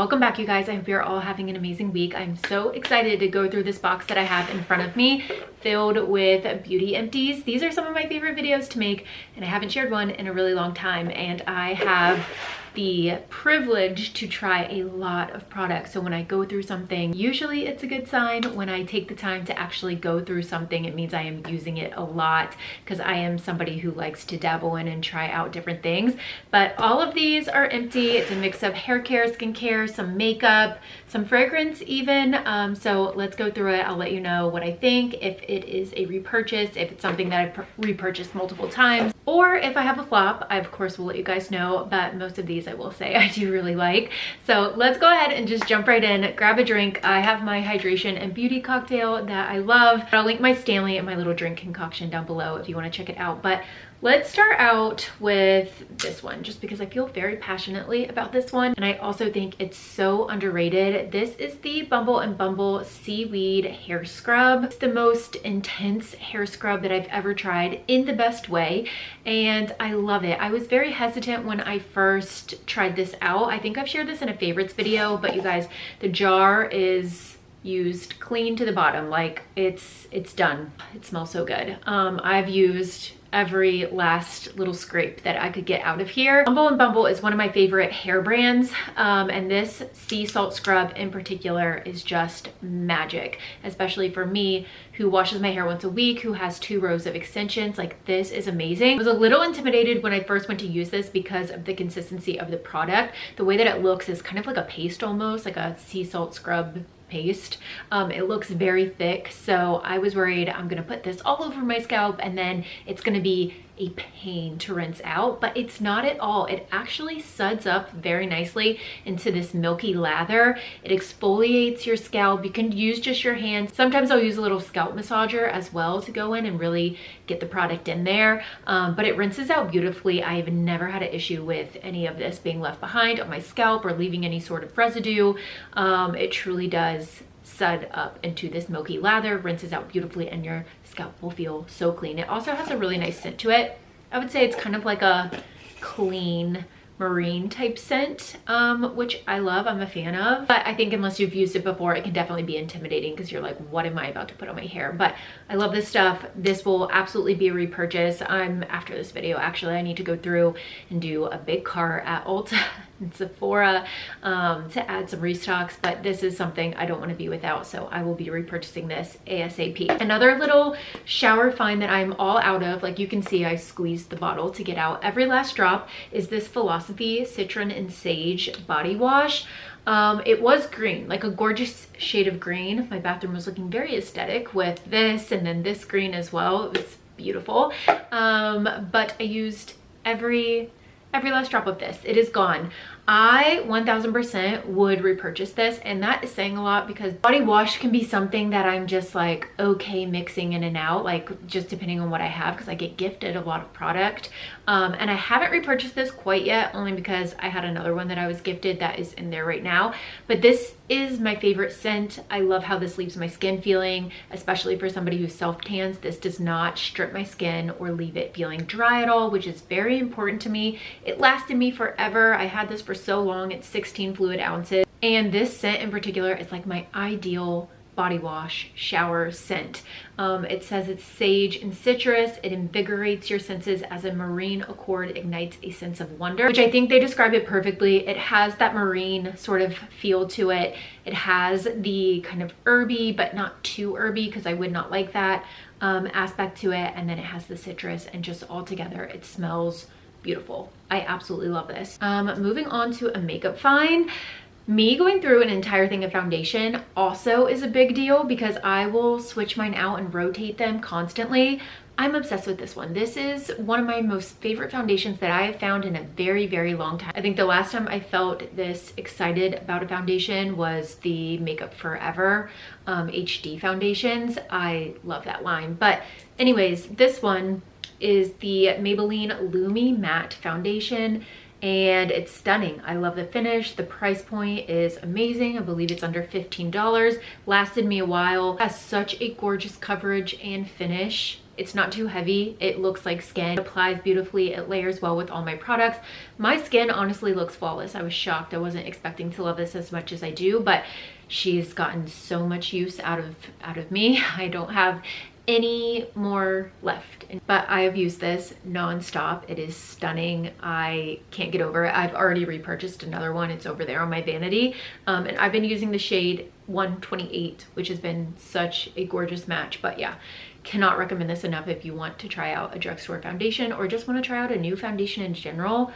Welcome back, you guys. I hope you're all having an amazing week. I'm so excited to go through this box that I have in front of me filled with beauty empties. These are some of my favorite videos to make, and I haven't shared one in a really long time, and I have the privilege to try a lot of products. So when I go through something, usually it's a good sign. When I take the time to actually go through something, it means I am using it a lot, because I am somebody who likes to dabble in and try out different things. But all of these are empty. It's a mix of hair care, skincare, some makeup, some fragrance even. So let's go through it. I'll let you know what I think, if it is a repurchase, if it's something that I've repurchased multiple times, or if I have a flop. I of course will let you guys know, but most of these I will say I do really like. So let's go ahead and just jump right in, grab a drink. I have my hydration and beauty cocktail that I love. I'll link my Stanley and my little drink concoction down below if you want to check it out. But let's start out with this one, just because I feel very passionately about this one, and I also think it's so underrated. This is the Bumble and Bumble Seaweed Hair Scrub. It's the most intense hair scrub that I've ever tried, in the best way, and I love it. I was very hesitant when I first tried this out. I think I've shared this in a favorites video, but you guys, the jar is used clean to the bottom. Like it's done. It smells so good. I've used every last little scrape that I could get out of here. Bumble and Bumble is one of my favorite hair brands, and this sea salt scrub in particular is just magic, especially for me who washes my hair once a week, who has 2 rows of extensions. Like, this is amazing. I was a little intimidated when I first went to use this because of the consistency of the product. The way that it looks is kind of like a paste, almost like a sea salt scrub paste. It looks very thick, so I was worried I'm gonna put this all over my scalp and then it's gonna be a pain to rinse out, but it's not at all. It actually suds up very nicely into this milky lather. It exfoliates your scalp. You can use just your hands. Sometimes I'll use a little scalp massager as well to go in and really get the product in there, but it rinses out beautifully. I've never had an issue with any of this being left behind on my scalp or leaving any sort of residue. It truly does sud up into this milky lather, rinses out beautifully, and your scalp will feel so clean. It also has a really nice scent to it. I would say it's kind of like a clean marine type scent, which I love. I'm a fan of, but I think unless you've used it before, it can definitely be intimidating because you're like, what am I about to put on my hair? But I love this stuff. This will absolutely be a repurchase. After this video, actually, I need to go through and do a big cart at Ulta and Sephora to add some restocks, but this is something I don't want to be without, so I will be repurchasing this ASAP. Another little shower find that I'm all out of, like you can see I squeezed the bottle to get out every last drop, is this Philosophy Citron and Sage body wash. It was green, like a gorgeous shade of green. My bathroom was looking very aesthetic with this, and then this green as well. It was beautiful, but I used every last drop of this. It is gone. I 1000% would repurchase this, and that is saying a lot because body wash can be something that I'm just like okay mixing in and out, like just depending on what I have, because I get gifted a lot of product, and I haven't repurchased this quite yet, only because I had another one that I was gifted that is in there right now. But this is my favorite scent. I love how this leaves my skin feeling, especially for somebody who self tans. This does not strip my skin or leave it feeling dry at all, which is very important to me. It lasted me forever. I had this for so long. It's 16 fluid ounces, and this scent in particular is like my ideal body wash shower scent. It says it's sage and citrus. It invigorates your senses as a marine accord ignites a sense of wonder, which I think they describe it perfectly. It has that marine sort of feel to it. It has the kind of herby, but not too herby, because I would not like that aspect to it. And then it has the citrus, and just all together it smells beautiful. I absolutely love this. Moving on to a makeup find. Me going through an entire thing of foundation also is a big deal, because I will switch mine out and rotate them constantly. I'm obsessed with this one. This is one of my most favorite foundations that I have found in a very, very long time. I think the last time I felt this excited about a foundation was the Makeup Forever HD foundations. I love that line. But anyways, this one is the Maybelline Lumi Matte Foundation, and it's stunning. I love the finish. The price point is amazing. I believe it's under $15. Lasted me a while. Has such a gorgeous coverage and finish. It's not too heavy. It looks like skin. It applies beautifully. It layers well with all my products. My skin honestly looks flawless. I was shocked. I wasn't expecting to love this as much as I do, but she's gotten so much use out of me. I don't have any more left, but I have used this non-stop. It is stunning. I can't get over it. I've already repurchased another one. It's over there on my vanity, and I've been using the shade 128, which has been such a gorgeous match. But yeah, cannot recommend this enough if you want to try out a drugstore foundation or just want to try out a new foundation in general.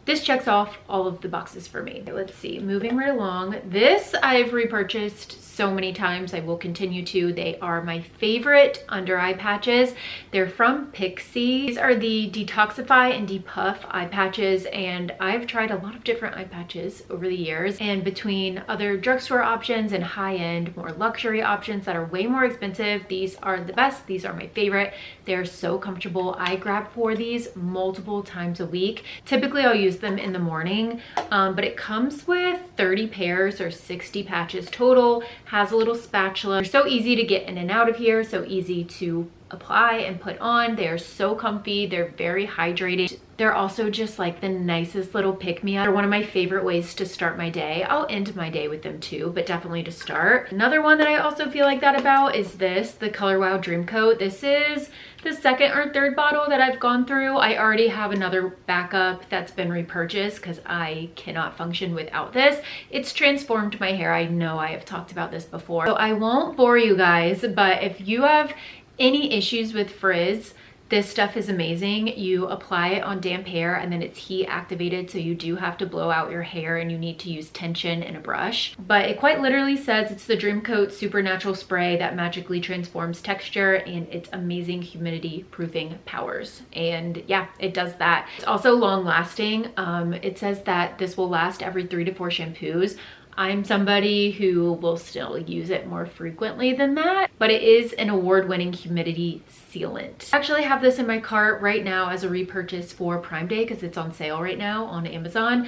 This checks off all of the boxes for me. Let's see, moving right along. This I've repurchased so many times. I will continue to. They are my favorite under eye patches. They're from Pixie. These are the Detoxify and Depuff eye patches, and I've tried a lot of different eye patches over the years. And between other drugstore options and high-end, more luxury options that are way more expensive, these are the best. These are my favorite. They're so comfortable. I grab for these multiple times a week. Typically, I'll use them in the morning, but it comes with 30 pairs or 60 patches total. Has a little spatula. They're so easy to get in and out of here, so easy to apply and put on. They are so comfy. They're very hydrating. They're also just like the nicest little pick-me-up. They're one of my favorite ways to start my day. I'll end my day with them too, but definitely to start. Another one that I also feel like that about is this, the Color Wow Dream Coat. This is the second or third bottle that I've gone through. I already have another backup that's been repurchased because I cannot function without this. It's transformed my hair. I know I have talked about this before, so I won't bore you guys, but if you have any issues with frizz, this stuff is amazing. You apply it on damp hair and then it's heat activated, so you do have to blow out your hair and you need to use tension and a brush. But it quite literally says it's the Dream Coat Supernatural Spray that magically transforms texture and its amazing humidity proofing powers. And yeah, it does that. It's also long lasting. It says that this will last every 3 to 4 shampoos. I'm somebody who will still use it more frequently than that, but it is an award-winning humidity sealant. I actually have this in my cart right now as a repurchase for Prime Day because it's on sale right now on Amazon.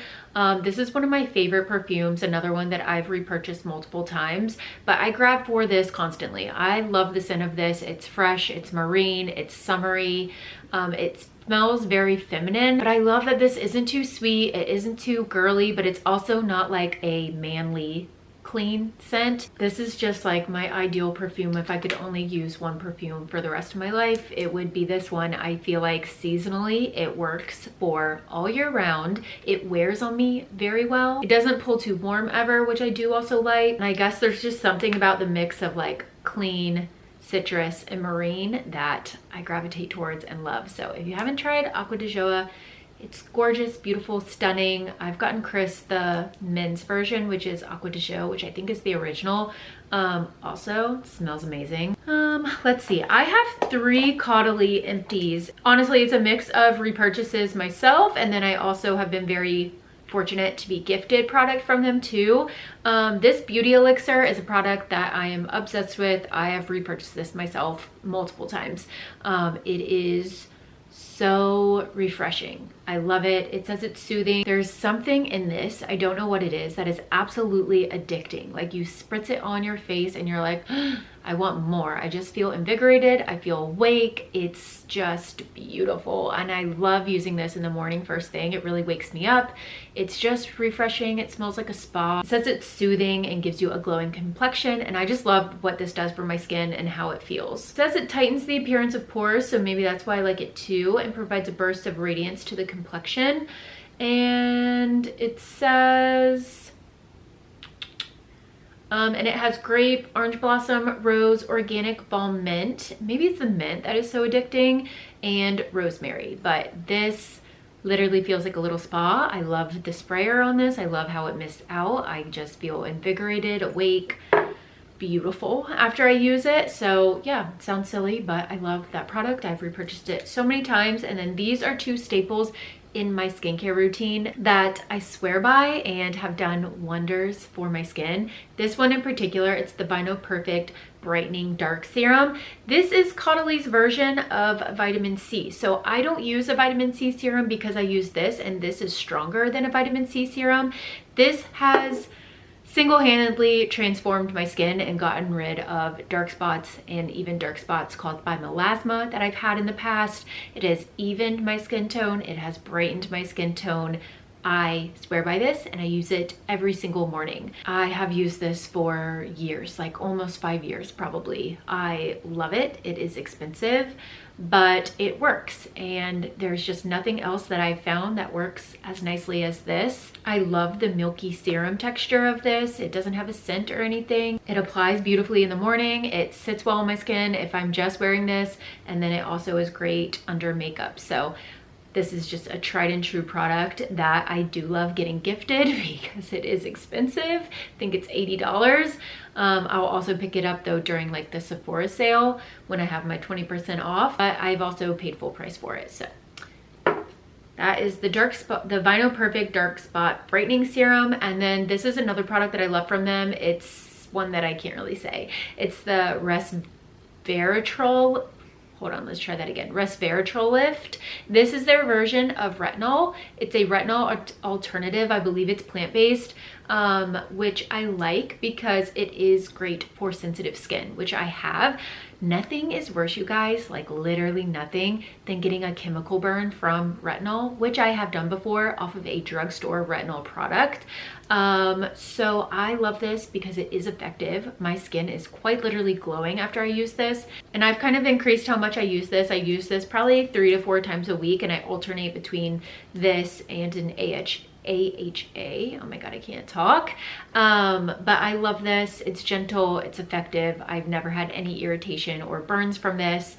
This is one of my favorite perfumes, another one that I've repurchased multiple times, but I grab for this constantly. I love the scent of this. It's fresh, it's marine, it's summery, it smells very feminine, but I love that this isn't too sweet, it isn't too girly, but it's also not like a manly clean scent. This is just like my ideal perfume. If I could only use one perfume for the rest of my life, it would be this one. I feel like seasonally it works for all year round. It wears on me very well. It doesn't pull too warm ever, which I do also like. And I guess there's just something about the mix of like clean, citrus, and marine that I gravitate towards and love. So if you haven't tried Acqua di Gioia, it's gorgeous, beautiful, stunning. I've gotten Chris the men's version, which is Acqua di Gioia, which I think is the original. Also smells amazing. Let's see, I have 3 Caudalie Empties. Honestly, it's a mix of repurchases myself, and then I also have been very fortunate to be gifted product from them too. This beauty elixir is a product that I am obsessed with. I have repurchased this myself multiple times. It is so refreshing. I love it. It says it's soothing. There's something in this, I don't know what it is, that is absolutely addicting. Like you spritz it on your face and you're like, I want more. I just feel invigorated. I feel awake. It's just beautiful. And I love using this in the morning first thing. It really wakes me up. It's just refreshing. It smells like a spa. It says it's soothing and gives you a glowing complexion. And I just love what this does for my skin and how it feels. It says it tightens the appearance of pores, so maybe that's why I like it too, and provides a burst of radiance to the complexion. And it says, and it has grape, orange blossom, rose, organic balm mint. Maybe it's the mint that is so addicting, and rosemary. But this literally feels like a little spa. I love the sprayer on this. I love how it mists out. I just feel invigorated, awake, beautiful after I use it. So yeah, it sounds silly, but I love that product. I've repurchased it so many times. And then these are 2 staples in my skincare routine that I swear by and have done wonders for my skin. This one in particular, it's the Bino Perfect Brightening Dark Serum. This is Caudalie's version of vitamin C. So I don't use a vitamin C serum because I use this, and this is stronger than a vitamin C serum. This has single-handedly transformed my skin and gotten rid of dark spots, and even dark spots caused by melasma that I've had in the past. It has evened my skin tone. It has brightened my skin tone. I swear by this, and I use it every single morning. I have used this for years, like almost 5 years probably. I love it. It is expensive, but it works, and there's just nothing else that I've found that works as nicely as this. I love the milky serum texture of this. It doesn't have a scent or anything. It applies beautifully in the morning. It sits well on my skin if I'm just wearing this, and then it also is great under makeup. So this is just a tried and true product that I do love getting gifted because it is expensive. I think it's $80. I'll also pick it up though during like the Sephora sale when I have my 20% off, but I've also paid full price for it. So that is the Vino Perfect Dark Spot Brightening Serum. And then this is another product that I love from them. It's one that I can't really say. It's the Resveratrol. Hold on, let's try that again. Resveratrol Lift. This is their version of retinol. It's a retinol alternative. I believe it's plant-based, which I like because it is great for sensitive skin, which I have. Nothing is worse, you guys, like literally nothing, than getting a chemical burn from retinol, which I have done before off of a drugstore retinol product. So I love this because it is effective. My skin is quite literally glowing after I use this, and I've kind of increased how much I use this. I use this probably 3 to 4 times a week, and I alternate between this and an AHA. Oh my god, I can't talk. But I love this. It's gentle, it's effective. I've never had any irritation or burns from this.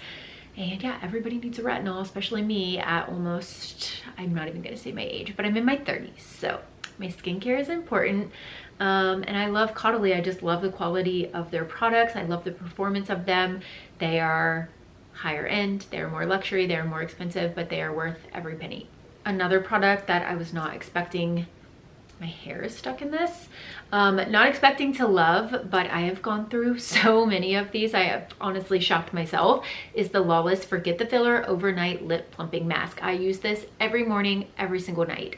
And yeah, everybody needs a retinol, especially me at almost, I'm not even gonna say my age, but I'm in my 30s. So my skincare is important. And I love Caudalie. I just love the quality of their products. I love the performance of them. They are higher end, they're more luxury, they're more expensive, but they are worth every penny. Another product that I was not expecting, my hair is stuck in this, not expecting to love, but I have gone through so many of these, I have honestly shocked myself, is the Lawless Forget the Filler Overnight Lip Plumping Mask. I use this every morning, every single night.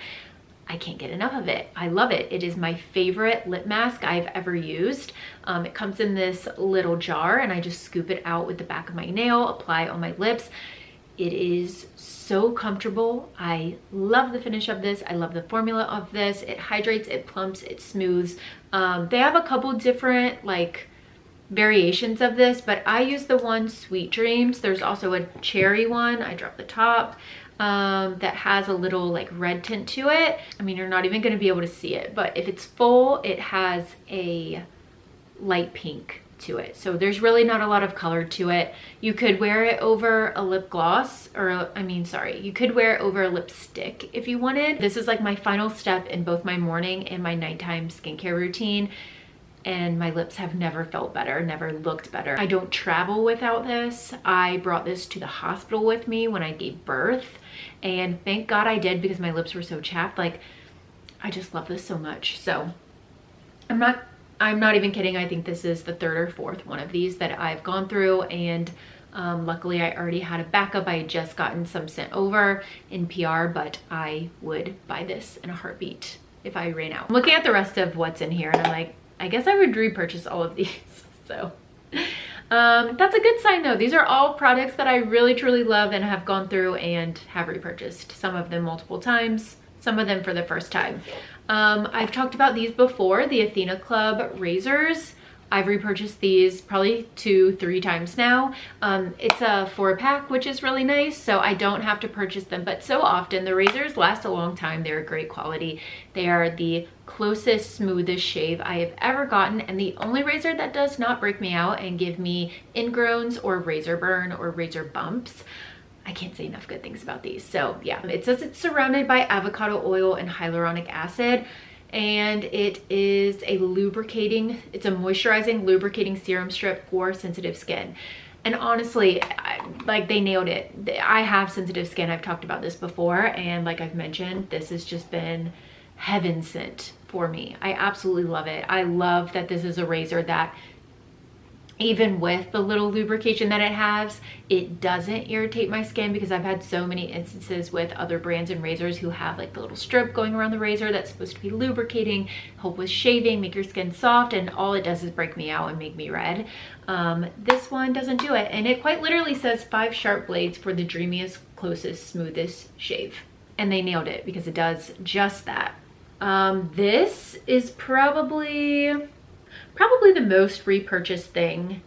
I can't get enough of it. I love it. It is my favorite lip mask I've ever used. It comes in this little jar, and I just scoop it out with the back of my nail, apply it on my lips. It is so comfortable. I love the finish of this. I love the formula of this. It hydrates, it plumps, it smooths. They have a couple different like variations of this, but I use the one Sweet Dreams. There's also a cherry one. I dropped the top. That has a little like red tint to it. I mean, you're not even going to be able to see it, but if it's full, it has a light pink to it. So there's really not a lot of color to it. You could wear it over a lip gloss, or you could wear it over a lipstick if you wanted. This is like my final step in both my morning and my nighttime skincare routine, and my lips have never felt better, never looked better. I don't travel without this. I brought this to the hospital with me when I gave birth, and thank God I did, because my lips were so chapped. Like, I just love this so much. So I'm not even kidding. I think this is the 3rd or 4th one of these that I've gone through, and luckily I already had a backup. I had just gotten some sent over in PR, but I would buy this in a heartbeat if I ran out. I'm looking at the rest of what's in here, and I'm like, I guess I would repurchase all of these. So that's a good sign though. These are all products that I really truly love and have gone through and have repurchased. Some of them multiple times, some of them for the first time. I've talked about these before, the Athena Club razors. I've repurchased these probably 2-3 times now. It's a 4-pack, which is really nice, so I don't have to purchase them, but so often the razors last a long time. They're great quality. They are the closest, smoothest shave I have ever gotten, and the only razor that does not break me out and give me ingrowns or razor burn or razor bumps. I can't say enough good things about these. So yeah, it says it's surrounded by avocado oil and hyaluronic acid, and it is a moisturizing lubricating serum strip for sensitive skin. And honestly, like, they nailed it. I have sensitive skin. I've talked about this before, and like I've mentioned, this has just been heaven sent for me. I absolutely love it. I love that this is a razor that even with the little lubrication that it has, it doesn't irritate my skin, because I've had so many instances with other brands and razors who have like the little strip going around the razor that's supposed to be lubricating, help with shaving, make your skin soft, and all it does is break me out and make me red. This one doesn't do it, and it quite literally says 5 sharp blades for the dreamiest, closest, smoothest shave. And they nailed it, because it does just that. This is probably the most repurchased thing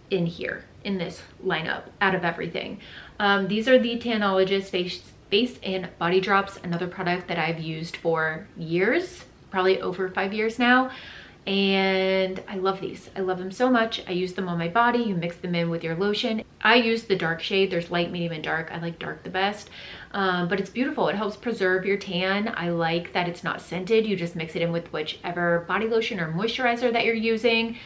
in here, in this lineup, out of everything. These are the Tanologist face and body drops, another product that I've used for years, probably over 5 years now. And I love these. I love them so much. I use them on my body. You mix them in with your lotion. I use the dark shade. There's light, medium, and dark. I like dark the best. But it's beautiful. It helps preserve your tan. I like that it's not scented. You just mix it in with whichever body lotion or moisturizer that you're using,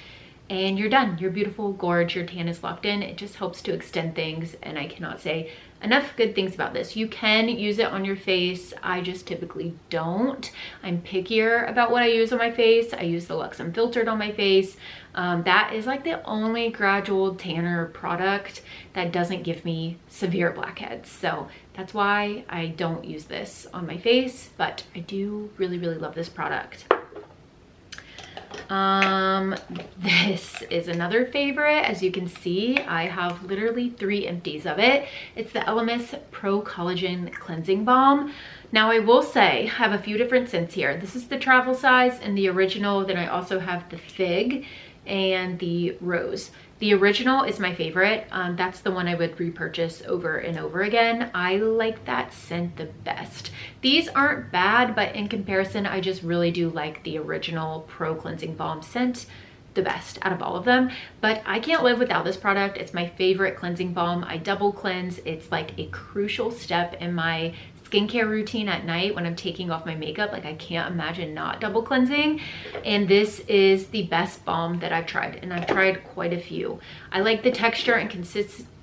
and you're done. You're beautiful, gorge. Your tan is locked in. It just helps to extend things, and I cannot say enough good things about this. You can use it on your face. I just typically don't. I'm pickier about what I use on my face. I use the Luxe Unfiltered on my face. That is like the only gradual tanner product that doesn't give me severe blackheads. So that's why I don't use this on my face, but I do really, really love this product. This is another favorite. As you can see, I have literally 3 empties of it. It's the Elemis Pro Collagen Cleansing Balm. Now I will say, I have a few different scents here. This is the travel size and the original. Then I also have the fig and the rose. The original is my favorite. That's the one I would repurchase over and over again. I like that scent the best. These aren't bad, but in comparison, I just really do like the original Pro Cleansing Balm scent the best out of all of them. But I can't live without this product. It's my favorite cleansing balm. I double cleanse. It's like a crucial step in my skincare routine at night when I'm taking off my makeup. Like, I can't imagine not double cleansing. And this is the best balm that I've tried, and I've tried quite a few. I like the texture and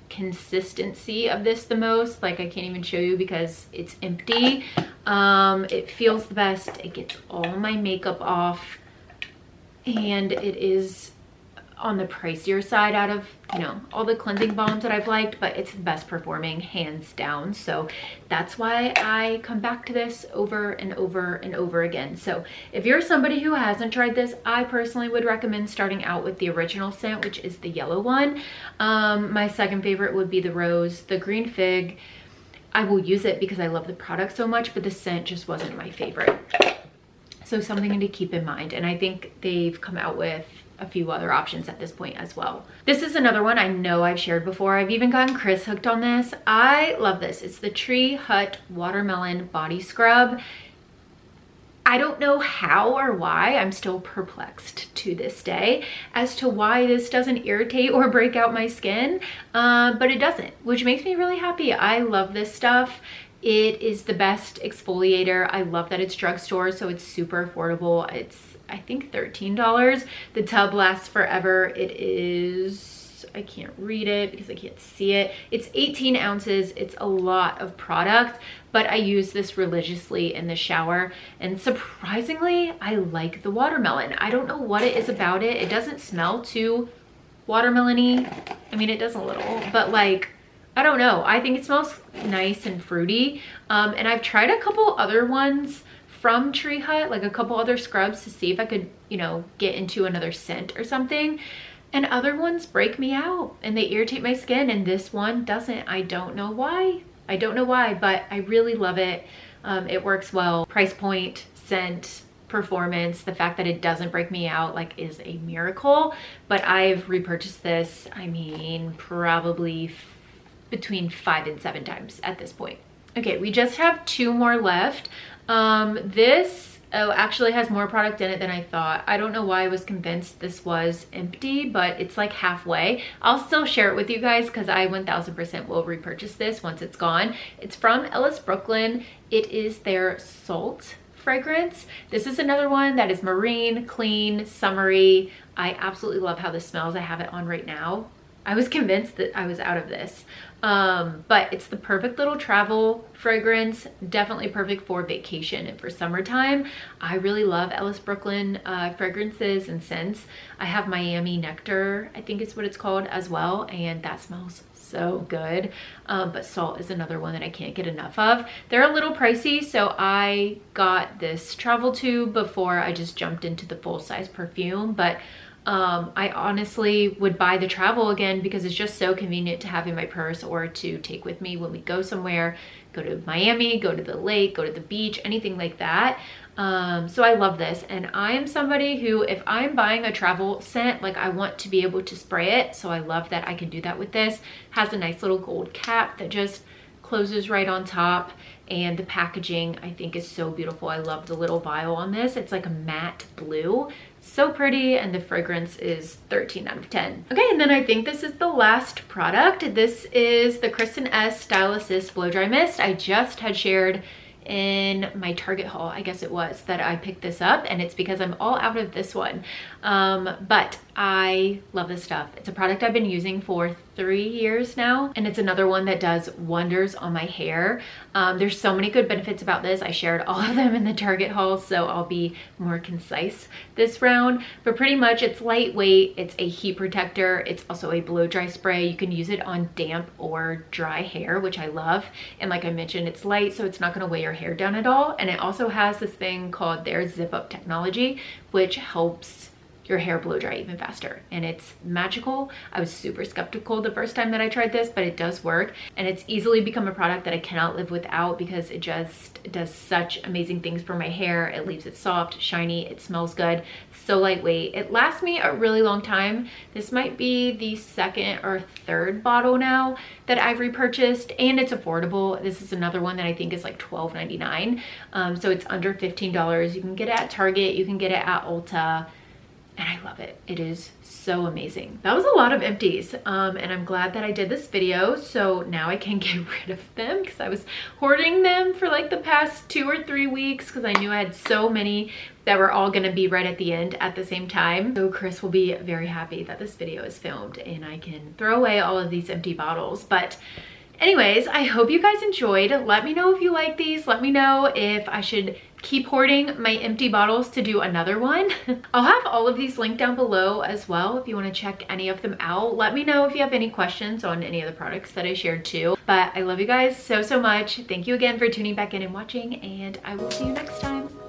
consistency of this the most. Like, I can't even show you because it's empty. It feels the best. It gets all my makeup off, and it is on the pricier side out of, you know, all the cleansing balms that I've liked, but it's the best performing hands down. So that's why I come back to this over and over and over again. So if you're somebody who hasn't tried this, I personally would recommend starting out with the original scent, which is the yellow one. My second favorite would be the rose. The green fig, I will use it because I love the product so much, but the scent just wasn't my favorite. So something to keep in mind. And I think they've come out with a few other options at this point as well. This is another one I know I've shared before. I've even gotten Chris hooked on this. I love this. It's the Tree Hut Watermelon Body Scrub. I don't know how or why. I'm still perplexed to this day as to why this doesn't irritate or break out my skin, but it doesn't, which makes me really happy. I love this stuff. It is the best exfoliator. I love that it's drugstore, so it's super affordable. It's, I think, $13. The tub lasts forever. It is, I can't read it because I can't see it. It's 18 ounces. It's a lot of product, but I use this religiously in the shower, and surprisingly, I like the watermelon. I don't know what it is about it. It doesn't smell too watermelon-y. I mean, it does a little, but like, I don't know. I think it smells nice and fruity. And I've tried a couple other ones from Tree Hut, like a couple other scrubs, to see if I could, you know, get into another scent or something. And other ones break me out and they irritate my skin, and this one doesn't. I don't know why. I don't know why, but I really love it. It works well. Price point, scent, performance, the fact that it doesn't break me out like is a miracle. But I've repurchased this, I mean, probably between 5 and 7 times at this point. Okay, we just have 2 more left. This actually has more product in it than I thought. I don't know why I was convinced this was empty, but it's like halfway. I'll still share it with you guys because I 1000% will repurchase this once it's gone. It's from Ellis Brooklyn. It is their Salt fragrance. This is another one that is marine, clean, summery. I absolutely love how this smells. I have it on right now. I was convinced that I was out of this. But it's the perfect little travel fragrance, definitely perfect for vacation and for summertime. I really love Ellis Brooklyn fragrances and scents. I have Miami Nectar, I think it's what it's called as well, and that smells so good. But Salt is another one that I can't get enough of. They're a little pricey, so I got this travel tube before I just jumped into the full-size perfume, but I honestly would buy the travel again because it's just so convenient to have in my purse or to take with me when we go somewhere, go to Miami, go to the lake, go to the beach, anything like that. So I love this, and I am somebody who, if I'm buying a travel scent, like I want to be able to spray it. So I love that I can do that with this. Has a nice little gold cap that just closes right on top, and the packaging I think is so beautiful. I love the little vial on this. It's like a matte blue, so pretty, and the fragrance is 13 out of 10. Okay, and then I think this is the last product. This is the Kristen S Style Assist Blow Dry Mist. I just had shared in my Target haul, I guess it was, that I picked this up, and it's because I'm all out of this one. But I love this stuff. It's a product I've been using for 3 years now, and it's another one that does wonders on my hair. There's so many good benefits about this. I shared all of them in the Target haul, so I'll be more concise this round. But pretty much it's lightweight, it's a heat protector, it's also a blow dry spray. You can use it on damp or dry hair, which I love. And like I mentioned, it's light, so it's not gonna weigh your hair down at all. And it also has this thing called their zip up technology, which helps your hair blow dry even faster, and it's magical. I was super skeptical the first time that I tried this, but it does work, and it's easily become a product that I cannot live without because it just does such amazing things for my hair. It leaves it soft, shiny, it smells good, so lightweight. It lasts me a really long time. This might be the second or third bottle now that I've repurchased, and it's affordable. This is another one that I think is like $12.99, so it's under $15. You can get it at Target, you can get it at Ulta, and I love it. It is so amazing. That was a lot of empties, and I'm glad that I did this video, so now I can get rid of them because I was hoarding them for like the past 2 or 3 weeks because I knew I had so many that were all gonna be right at the end at the same time. So Chris will be very happy that this video is filmed and I can throw away all of these empty bottles. But anyways, I hope you guys enjoyed. Let me know if you like these. Let me know if I should keep hoarding my empty bottles to do another one. I'll have all of these linked down below as well if you want to check any of them out. Let me know if you have any questions on any of the products that I shared too. But I love you guys so much. Thank you again for tuning back in and watching, and I will see you next time.